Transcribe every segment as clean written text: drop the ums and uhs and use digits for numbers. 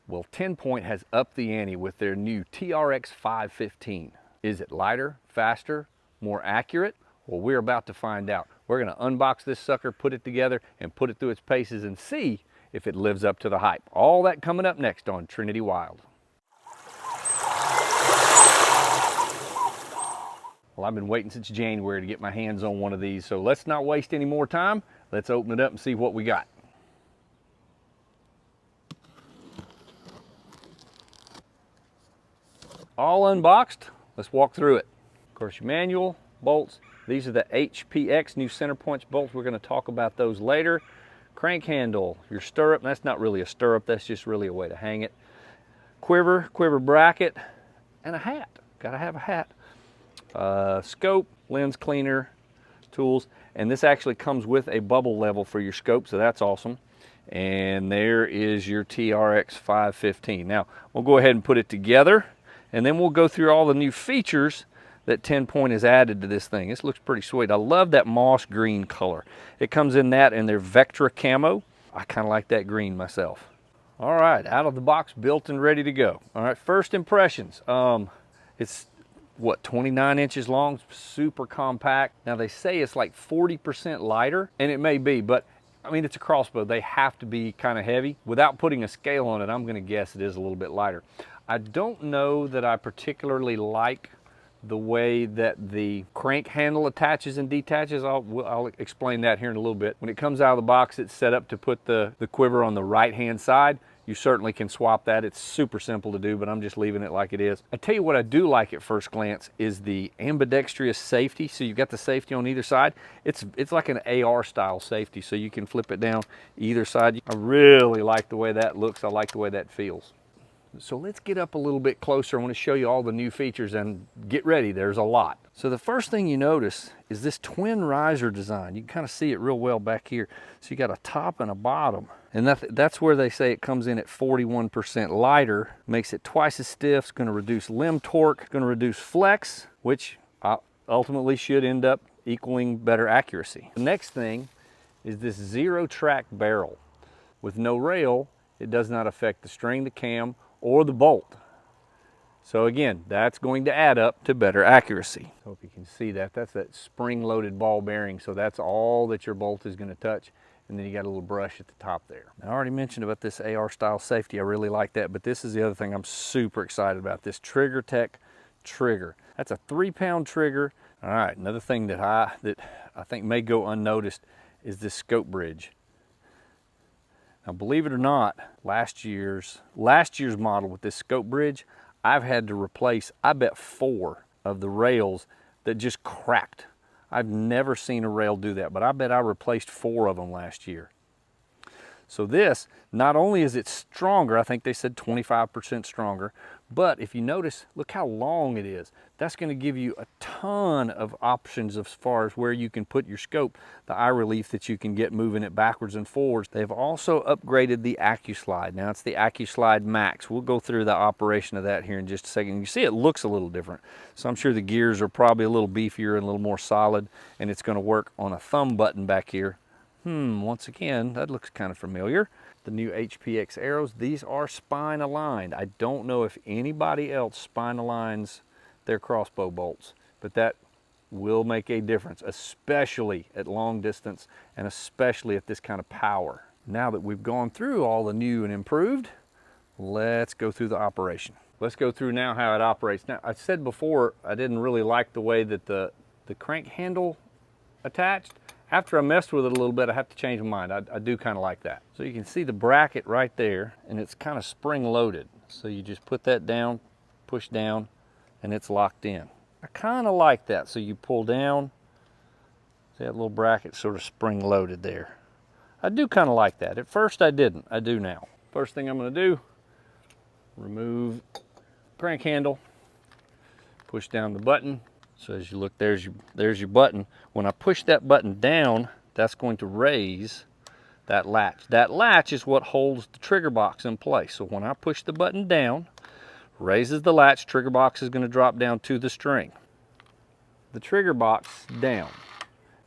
Well, Tenpoint has upped the ante with their new TRX 515. Is it lighter, faster, more accurate? Well, we're about to find out. We're going to unbox this sucker, put it together, and put it through its paces and see if it lives up to the hype. All that coming up next on Trinity Wild. Well, I've been waiting since January to get my hands on one of these, so let's not waste any more time. Let's open it up and see what we got. All unboxed, let's walk through it. Of course, your manual, bolts. These are the HPX new center points bolts. We're going to talk about those later. Crank handle, your stirrup. That's not really a stirrup, that's just really a way to hang it. Quiver bracket, and a hat. Gotta have a hat. Scope, lens cleaner, tools, and this actually comes with a bubble level for your scope, so that's awesome. And there is your TRX 515. Now, we'll go ahead and put it together, and then we'll go through all the new features that Tenpoint has added to this thing. This looks pretty sweet. I love that moss green color. It comes in that and their Vectra camo. I kind of like that green myself. All right, out of the box, built and ready to go. All right, first impressions. It's what, 29 inches long, super compact. Now they say it's like 40% lighter, and it may be, but I mean, it's a crossbow. They have to be kind of heavy. Without putting a scale on it, I'm gonna guess it is a little bit lighter. I don't know that I particularly like the way that the crank handle attaches and detaches. I'll explain that here in a little bit. When it comes out of the box, it's set up to put the quiver on the right-hand side. You certainly can swap that. It's super simple to do, but I'm just leaving it like it is. I tell you what I do like at first glance is the ambidextrous safety. So you've got the safety on either side. It's like an AR style safety, so you can flip it down either side. I really like the way that looks. I like the way that feels. So let's get up a little bit closer. I want to show you all the new features, and get ready, there's a lot. So the first thing you notice is this twin riser design. You can kind of see it real well back here. So you got a top and a bottom. And that's where they say it comes in at 41% lighter, makes it twice as stiff. It's going to reduce limb torque, going to reduce flex, which ultimately should end up equaling better accuracy. The next thing is this zero track barrel. With no rail, it does not affect the string, the cam, or the bolt. So again, that's going to add up to better accuracy. Hope you can see that. That's that spring-loaded ball bearing, so that's all that your bolt is going to touch. And then you got a little brush at the top there. I already mentioned about this AR style safety. I really like that, but this is the other thing I'm super excited about, this Trigger Tech trigger. That's a 3-pound trigger. All right, another thing that I think may go unnoticed is this scope bridge. Now, believe it or not, last year's model with this scope bridge, I've had to replace, I bet, 4 of the rails that just cracked. I've never seen a rail do that, but I bet I replaced 4 of them last year. So this, not only is it stronger, I think they said 25% stronger, but if you notice, look how long it is. That's going to give you a ton of options as far as where you can put your scope, the eye relief that you can get moving it backwards and forwards. They've also upgraded the AccuSlide. Now it's the AccuSlide Max. We'll go through the operation of that here in just a second. You see it looks a little different. So I'm sure the gears are probably a little beefier and a little more solid, and it's going to work on a thumb button back here. Once again, that looks kind of familiar. The new HPX arrows, these are spine aligned. I don't know if anybody else spine aligns their crossbow bolts, but that will make a difference, especially at long distance and especially at this kind of power. Now that we've gone through all the new and improved, let's go through the operation. Let's go through now how it operates. Now, I said before I didn't really like the way that the crank handle attached. After I messed with it a little bit, I have to change my mind. I do kind of like that. So you can see the bracket right there, and it's kind of spring loaded. So you just put that down, push down, and it's locked in. I kind of like that. So you pull down, see that little bracket sort of spring loaded there. I do kind of like that. At first I didn't, I do now. First thing I'm gonna do, remove crank handle, push down the button. So as you look, there's your button. When I push that button down, that's going to raise that latch. That latch is what holds the trigger box in place. So when I push the button down, raises the latch, trigger box is going to drop down to the string. The trigger box down.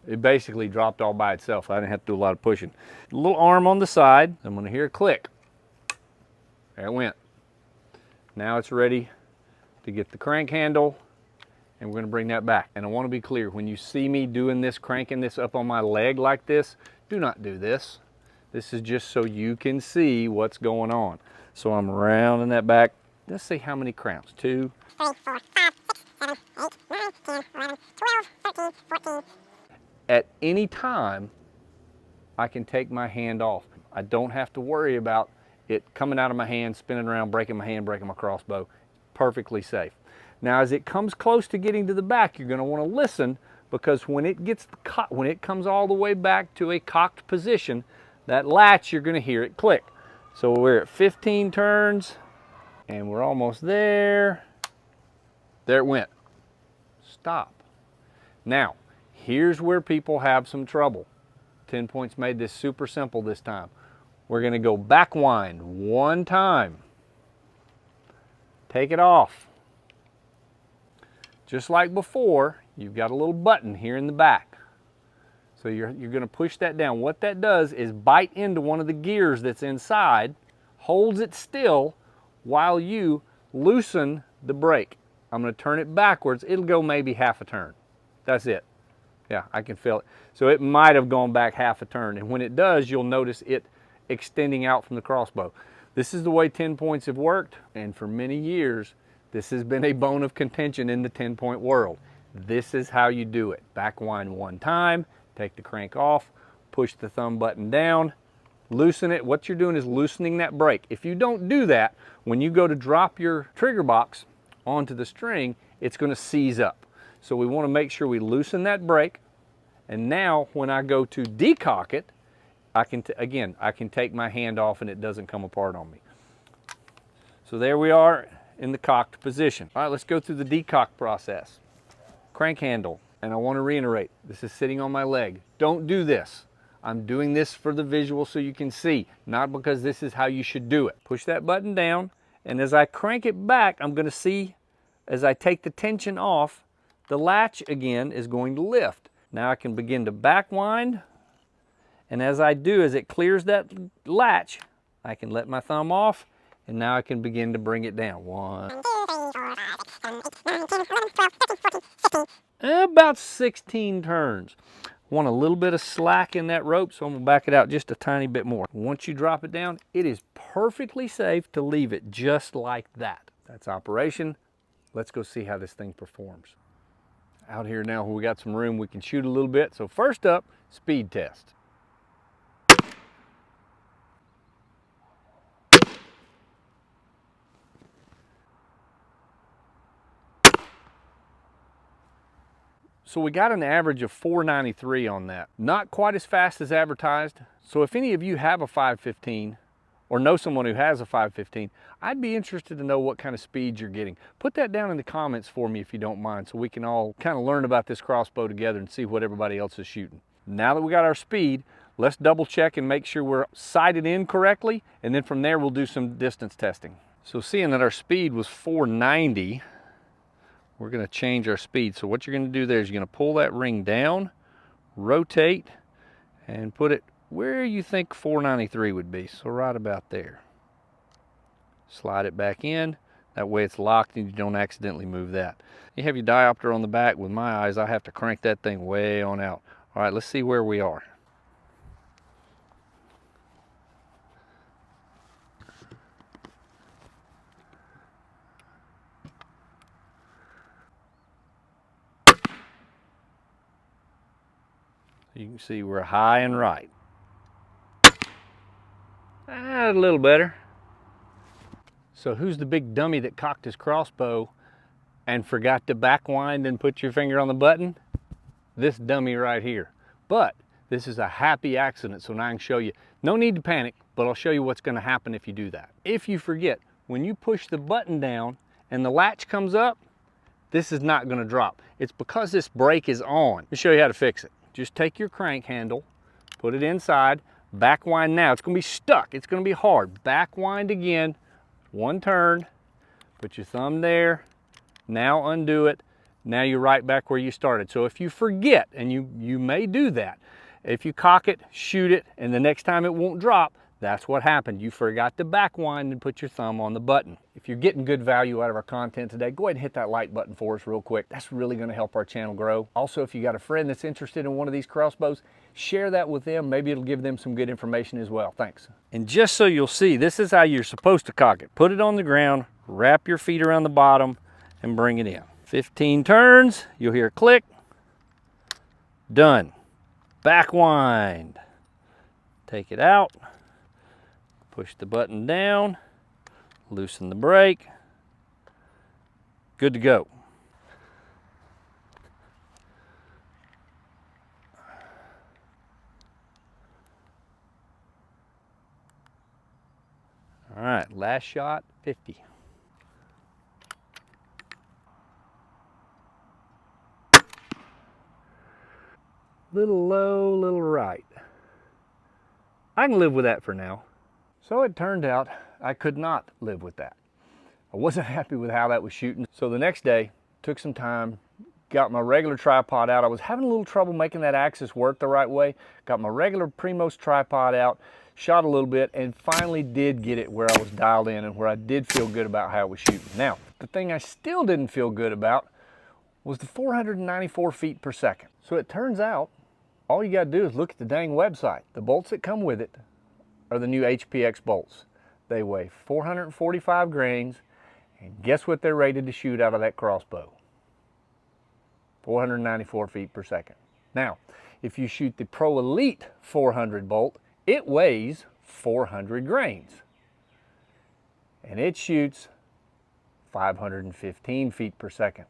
It basically dropped all by itself. I didn't have to do a lot of pushing. A little arm on the side. I'm going to hear a click. There it went. Now it's ready to get the crank handle, and we're going to bring that back. And I want to be clear, when you see me doing this, cranking this up on my leg like this, do not do this. This is just so you can see what's going on. So I'm rounding that back. Let's see how many crowns. 2, 3, 4, 5, 6, 7, 8, 9, 10, 11, 12, 13, 14. At any time, I can take my hand off. I don't have to worry about it coming out of my hand, spinning around, breaking my hand, breaking my crossbow. Perfectly safe. Now, as it comes close to getting to the back, you're going to want to listen, because when it comes all the way back to a cocked position, that latch, you're going to hear it click. So we're at 15 turns, and we're almost there. There it went. Stop. Now, here's where people have some trouble. Tenpoint's made this super simple this time. We're going to go back wind one time. Take it off. Just like before, you've got a little button here in the back. So you're going to push that down. What that does is bite into one of the gears that's inside, holds it still while you loosen the brake. I'm going to turn it backwards. It'll go maybe half a turn. That's it. Yeah, I can feel it. So it might have gone back half a turn. And when it does, you'll notice it extending out from the crossbow. This is the way Tenpoints have worked, and for many years, this has been a bone of contention in the Tenpoint world. This is how you do it. Back wind one time, take the crank off, push the thumb button down, loosen it. What you're doing is loosening that brake. If you don't do that, when you go to drop your trigger box onto the string, it's going to seize up. So we want to make sure we loosen that brake. And now when I go to decock it, I can take my hand off and it doesn't come apart on me. So there we are in the cocked position. All right, let's go through the decock process. Crank handle, and I want to reiterate, this is sitting on my leg. Don't do this. I'm doing this for the visual so you can see, not because this is how you should do it. Push that button down, and as I crank it back, I'm going to see, as I take the tension off, the latch again is going to lift. Now I can begin to back wind, and as I do, as it clears that latch, I can let my thumb off, and now I can begin to bring it down. 1, 2, 3, 4, 5, 6, 7, 8, 9, 10, 11, 12, 13, 14, 15. About 16 turns. Want a little bit of slack in that rope, so I'm going to back it out just a tiny bit more. Once you drop it down, it is perfectly safe to leave it just like that. That's operation. Let's go see how this thing performs. Out here now, we got some room, we can shoot a little bit. So first up, speed test. So we got an average of 493 on that. Not quite as fast as advertised. So if any of you have a 515 or know someone who has a 515, I'd be interested to know what kind of speed you're getting. Put that down in the comments for me if you don't mind, so we can all kind of learn about this crossbow together and see what everybody else is shooting. Now that we got our speed, let's double check and make sure we're sighted in correctly, and then from there we'll do some distance testing. So seeing that our speed was 490, we're going to change our speed. So what you're going to do there is you're going to pull that ring down, rotate, and put it where you think 493 would be. So right about there. Slide it back in. That way it's locked and you don't accidentally move that. You have your diopter on the back. With my eyes, I have to crank that thing way on out. All right, let's see where we are. You can see we're high and right. A little better. So who's the big dummy that cocked his crossbow and forgot to back wind and put your finger on the button? This dummy right here. But this is a happy accident, so now I can show you. No need to panic, but I'll show you what's going to happen if you do that. If you forget, when you push the button down and the latch comes up, this is not going to drop. It's because this brake is on. Let me show you how to fix it. Just take your crank handle, put it inside, back wind now. It's going to be stuck. It's going to be hard. Back wind again, one turn, put your thumb there, now undo it. Now you're right back where you started. So if you forget, and you may do that, if you cock it, shoot it, and the next time it won't drop, That's what happened. You forgot to backwind and put your thumb on the button. If you're getting good value out of our content today, go ahead and hit that like button for us real quick. That's really going to help our channel grow. Also, if you got a friend that's interested in one of these crossbows, share that with them. Maybe it'll give them some good information as well. Thanks. And just so you'll see, this is how you're supposed to cock it. Put it on the ground, wrap your feet around the bottom, and bring it in. 15 turns, you'll hear a click. Done. Backwind. Take it out. Push the button down, loosen the brake, good to go. All right, last shot, 50. Little low, little right. I can live with that for now. So it turned out I could not live with that. I wasn't happy with how that was shooting. So the next day, took some time, got my regular tripod out. I was having a little trouble making that axis work the right way. Got my regular Primos tripod out, shot a little bit, and finally did get it where I was dialed in and where I did feel good about how it was shooting. Now, the thing I still didn't feel good about was the 494 feet per second. So it turns out, all you gotta do is look at the dang website. The bolts that come with it are the new HPX bolts. They weigh 445 grains, and guess what they're rated to shoot out of that crossbow? 494 feet per second. Now, if you shoot the Pro Elite 400 bolt, it weighs 400 grains, and it shoots 515 feet per second.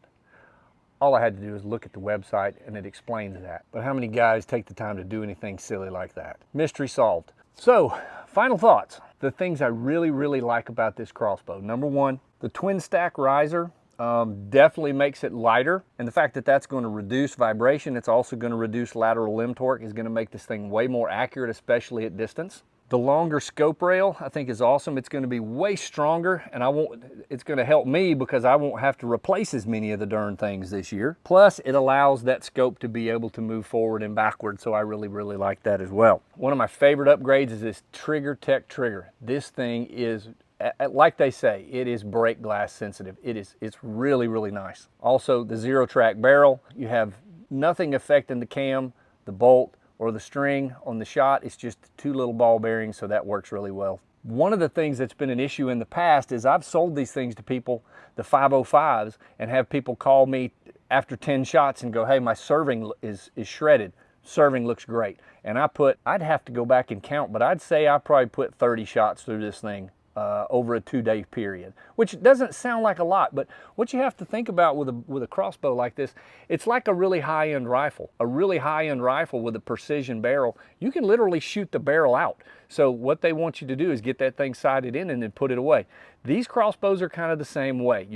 All I had to do is look at the website, and it explains that. But how many guys take the time to do anything silly like that? Mystery solved. So, final thoughts. The things I really, really like about this crossbow. Number one, the twin stack riser definitely makes it lighter. And the fact that that's going to reduce vibration, it's also going to reduce lateral limb torque, is going to make this thing way more accurate, especially at distance. The longer scope rail, I think, is awesome. It's going to be way stronger, and it's going to help me because I won't have to replace as many of the darn things this year. Plus, it allows that scope to be able to move forward and backward, so I really, really like that as well. One of my favorite upgrades is this Trigger Tech trigger. This thing is, like they say, it is break glass sensitive. It's really, really nice. Also, the zero track barrel, you have nothing affecting the cam, the bolt, or the string on the shot. It's just two little ball bearings, so that works really well. One of the things that's been an issue in the past is I've sold these things to people, the 505s, and have people call me after 10 shots and go, hey, my serving is shredded. Serving looks great. And I'd have to go back and count, but I'd say I probably put 30 shots through this thing over a 2-day period, which doesn't sound like a lot, but what you have to think about with a crossbow like this, it's like a really high-end rifle. A really high-end rifle with a precision barrel, you can literally shoot the barrel out. So what they want you to do is get that thing sighted in and then put it away. These crossbows are kind of the same way.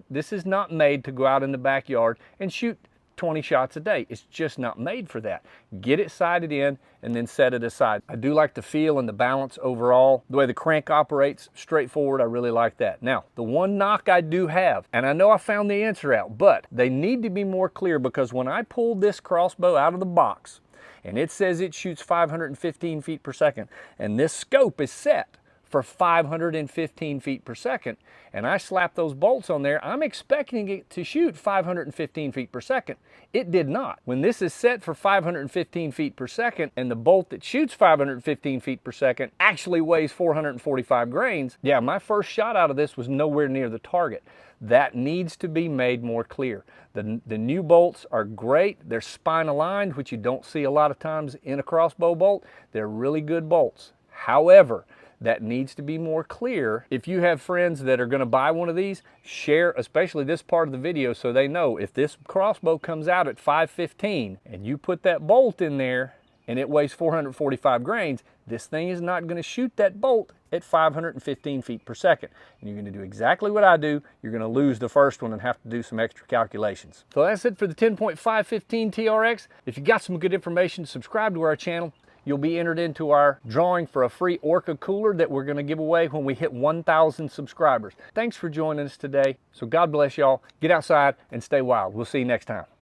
This is not made to go out in the backyard and shoot 20 shots a day. It's just not made for that. Get it sighted in and then set it aside. I do like the feel and the balance overall. The way the crank operates, straightforward, I really like that. Now, the one knock I do have, and I know I found the answer out, but they need to be more clear, because when I pulled this crossbow out of the box and it says it shoots 515 feet per second, and this scope is set for 515 feet per second, and I slap those bolts on there, I'm expecting it to shoot 515 feet per second. It did not. When this is set for 515 feet per second and the bolt that shoots 515 feet per second actually weighs 445 grains, yeah, my first shot out of this was nowhere near the target. That needs to be made more clear. The new bolts are great. They're spine aligned, which you don't see a lot of times in a crossbow bolt. They're really good bolts. However, that needs to be more clear. If you have friends that are going to buy one of these, share especially this part of the video so they know if this crossbow comes out at 515 and you put that bolt in there and it weighs 445 grains, this thing is not going to shoot that bolt at 515 feet per second. And you're going to do exactly what I do. You're going to lose the first one and have to do some extra calculations. So that's it for the Tenpoint 515 TRX. If you got some good information, subscribe to our channel. You'll be entered into our drawing for a free Orca cooler that we're going to give away when we hit 1,000 subscribers. Thanks for joining us today. So God bless y'all. Get outside and stay wild. We'll see you next time.